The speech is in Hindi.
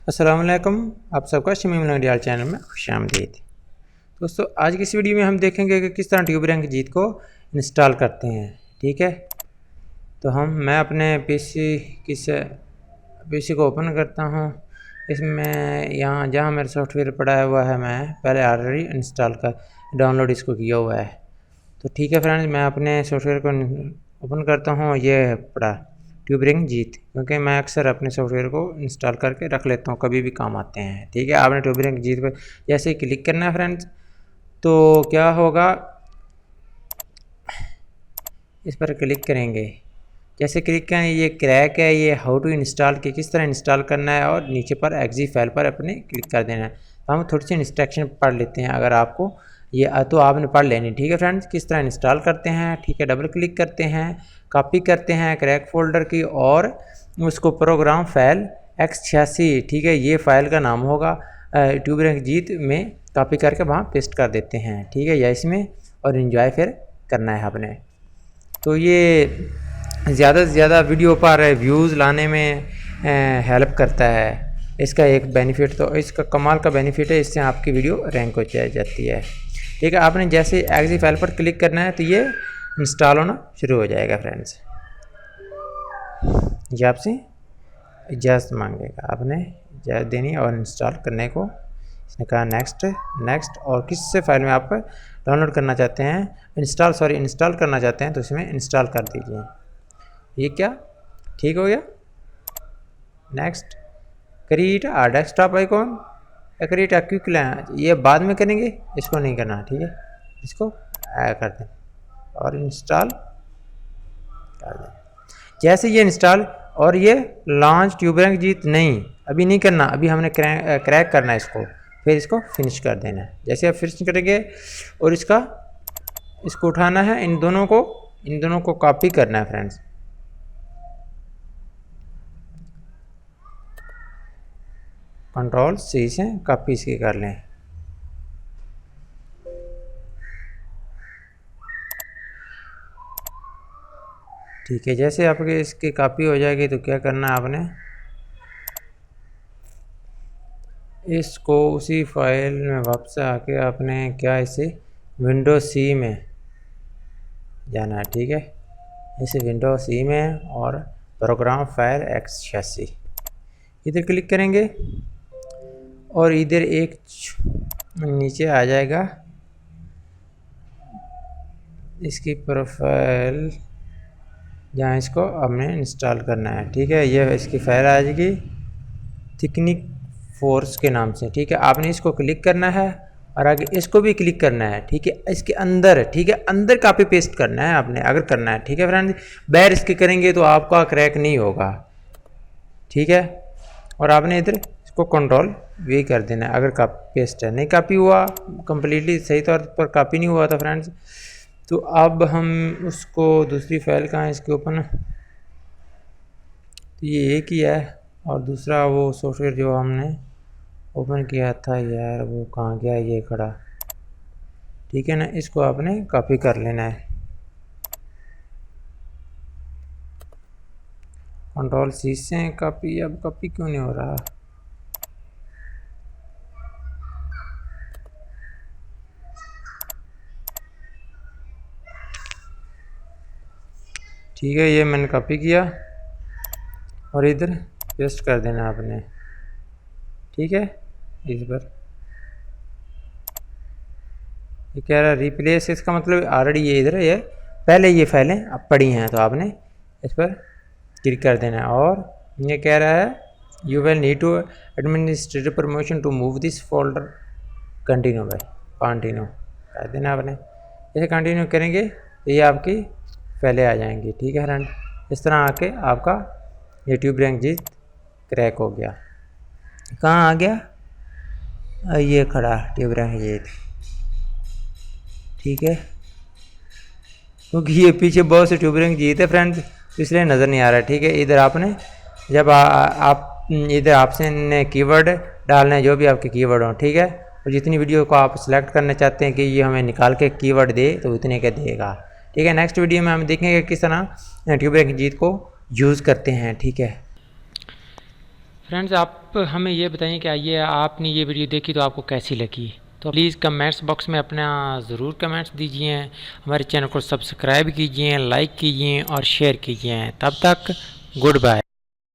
अस्सलाम वालेकुम, आप सबका शमीम नगरियाल चैनल में खुशामदीद। दोस्तों, आज की इस वीडियो में हम देखेंगे कि किस तरह ट्यूब रैंक जीत को इंस्टॉल करते हैं। ठीक है, तो मैं अपने पीसी को ओपन करता हूँ। इसमें यहाँ जहाँ मेरा सॉफ्टवेयर पड़ा हुआ है, मैं पहले ऑलरेडी डाउनलोड इसको किया हुआ है। तो ठीक है फ्रेंड्स, मैं अपने सॉफ्टवेयर को ओपन करता हूँ। ये पड़ा ट्यूब रैंक जीत, क्योंकि मैं अक्सर अपने सॉफ्टवेयर को इंस्टॉल करके रख लेता हूँ, कभी भी काम आते हैं। ठीक है, आपने ट्यूब रैंक जीत पर जैसे ही क्लिक करना है फ्रेंड्स, तो क्या होगा, इस पर क्लिक करेंगे। जैसे क्लिक करें, ये क्रैक है, ये हाउ टू इंस्टॉल के किस तरह इंस्टॉल करना है, और नीचे पर एक्जी फाइल पर अपने क्लिक कर देना है। तो हम थोड़ी सी इंस्ट्रक्शन पढ़ लेते हैं, अगर आपको ये तो आपने पढ़ लेनी। ठीक है फ्रेंड्स, किस तरह इंस्टॉल करते हैं। ठीक है, डबल क्लिक करते हैं, कॉपी करते हैं क्रैक फोल्डर की, और उसको प्रोग्राम फाइल x86, ठीक है, ये फाइल का नाम होगा, ट्यूब रैंक जीत में कॉपी करके वहाँ पेस्ट कर देते हैं। ठीक है, या इसमें, और इन्जॉय फिर करना है आपने। तो ये ज़्यादा से ज़्यादा वीडियो पर व्यूज़ लाने में हेल्प करता है। इसका एक बेनिफिट, तो इसका कमाल का बेनिफिट है, इससे आपकी वीडियो रैंक हो जाती है। ठीक है, आपने जैसे एक्जी फाइल पर क्लिक करना है तो ये इंस्टॉल होना शुरू हो जाएगा फ्रेंड्स। ये आपसे इजाज़त मांगेगा, आपने इजाज़त देनी और इंस्टॉल करने को। इसने कहा नेक्स्ट, और किस से फाइल में आप डाउनलोड करना चाहते हैं, इंस्टॉल करना चाहते हैं, तो इसमें इंस्टॉल कर दीजिए। ये क्या ठीक हो गया। Next, create a desktop icon, create quick line, ये बाद में करेंगे, इसको नहीं करना। ठीक है, इसको कर दें और इंस्टॉल कर दें। जैसे ये इंस्टॉल, और ये लॉन्च ट्यूब रैंक जीत नहीं, अभी नहीं करना, अभी हमने क्रैक करना है इसको, फिर इसको फिनिश कर देना है। जैसे आप फिनिश करेंगे, और इसको उठाना है, इन दोनों को कॉपी करना है फ्रेंड्स। Ctrl+C से कॉपी इसकी कर लें। ठीक है, जैसे आपके इसकी कॉपी हो जाएगी, तो क्या करना है आपने, इसको उसी फाइल में वापस आके आपने क्या इसे विंडो सी में जाना है। ठीक है, इसे विंडो सी में, और प्रोग्राम फाइल x86 इधर क्लिक करेंगे, और इधर एक नीचे आ जाएगा इसकी प्रोफाइल, जहाँ इसको हमने इंस्टॉल करना है। ठीक है, ये इसकी फाइल आ जाएगी थिकनिक फोर्स के नाम से। ठीक है, आपने इसको क्लिक करना है, और आगे इसको भी क्लिक करना है। ठीक है, इसके अंदर, ठीक है, अंदर कॉपी पेस्ट करना है आपने, अगर करना है। ठीक है फ्रेंड्स, बाहर इसके करेंगे तो आपका क्रैक नहीं होगा। ठीक है, और आपने इधर इसको Ctrl+V कर देना है, अगर कॉपी पेस्ट है। नहीं कॉपी हुआ, कंप्लीटली सही तौर पर कॉपी नहीं हुआ था फ्रेंड्स, तो अब हम उसको दूसरी फाइल कहाँ है इसके ओपन, तो ये एक ही है, और दूसरा वो सॉफ्टवेयर जो हमने ओपन किया था यार, वो कहाँ गया, ये खड़ा। ठीक है ना, इसको आपने कॉपी कर लेना है। Ctrl+C से कॉपी, अब कॉपी क्यों नहीं हो रहा। ठीक है, ये मैंने कॉपी किया, और इधर पेस्ट कर देना आपने। ठीक है, इस पर ये कह रहा है रिप्लेस, इसका मतलब ऑलरेडी ये इधर है, ये पहले ये फाइलें अब पड़ी हैं, तो आपने इस पर क्लिक कर देना है। और ये कह रहा है you will need to administrative permission to move this folder, continue कर देना आपने। जैसे कंटिन्यू करेंगे तो ये आपकी फाइलें आ जाएंगी। ठीक है फ्रेंड, इस तरह आके आपका ये ट्यूब रैंक जीत क्रैक हो गया। कहाँ आ गया, ये खड़ा ट्यूब रैंक जीत। ठीक है, क्योंकि ये पीछे बहुत से ट्यूब रैंक जीत है फ्रेंड्स, इसलिए नज़र नहीं आ रहा है। ठीक है, इधर आपने जब आप इधर आपसे कीवर्ड डालना है, जो भी आपके कीवर्ड हों। ठीक है, और जितनी वीडियो को आप सिलेक्ट करना चाहते हैं कि ये हमें निकाल के कीवर्ड दे, तो उतने के देगा। ठीक है, नेक्स्ट वीडियो में हम देखेंगे किस तरह ट्यूब रैंक जीत को यूज़ करते हैं। ठीक है। फ्रेंड्स, आप हमें ये बताइए कि आइए आपने ये वीडियो देखी तो आपको कैसी लगी। तो प्लीज़ कमेंट्स बॉक्स में अपना ज़रूर कमेंट्स दीजिए। हमारे चैनल को सब्सक्राइब कीजिए, लाइक कीजिए और शेयर कीजिए। तब तक गुड बाय।